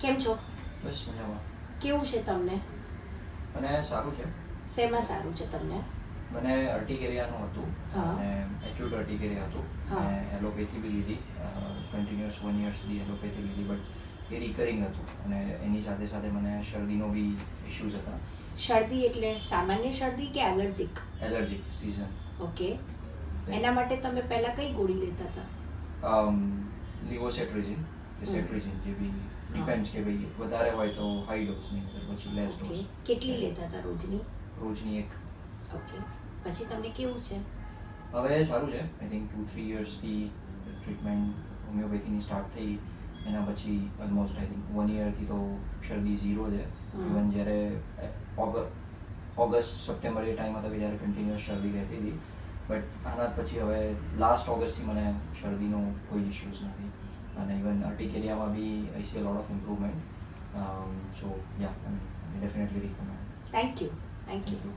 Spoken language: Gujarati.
કેમ છો? બસ મજામાં. કેવું છે તમને? મને સારું છે. શેમાં સારું છે તમને? મને અર્ટિકેરિયાનું હતું હા. અને એક્યુટ અર્ટિકેરિયા હતું. હા. મેં એલોપેથી બી લીધી, કન્ટિન્યુઅસ 1 year સુધી એલોપેથી લીધી, બટ એ રિકરિંગ હતું અને એની સાથે સાથે મને શરદીનો બી ઇશ્યુઝ હતા. શરદી એટલે સામાન્ય શરદી કે એલર્જીક? Allergic season. ઓકે. એના માટે તમે પહેલા કઈ ગોળી લેતા હતા? લિવોસેટ્રિઝિન કે સેટ્રિઝિન, જે બી ડિપેન્ડ્સ કે ભાઈ વધારે હોય તો હાઈ ડોઝની, પછી લેસ ઓકે. ડોઝ. કેટલી લેતા હતા રોજની? રોજની એક. ઓકે. પછી તમને કેવું છે? હવે સારું છે. આઈ થિંક 2-3 yearsથી ટ્રીટમેન્ટ હોમિયોપેથીની સ્ટાર્ટ થઈ. એના પછી ઓલમોસ્ટ આઈ થિંક 1 yearથી તો શરદી ઝીરો છે. ઇવન જ્યારે ઓગસ્ટ સપ્ટેમ્બર એ ટાઈમ હતો કે જ્યારે કન્ટિન્યુઅસ શરદી રહેતી હતી, બટ આના પછી હવે લાસ્ટ ઓગસ્ટથી મને શરદીનો કોઈ ઇશ્યુઝ નથી અને ઇવન અર્ટિકેરિયામાં બી I see a lot of improvement. So yeah, definitely recommend. Thank you. Thank you.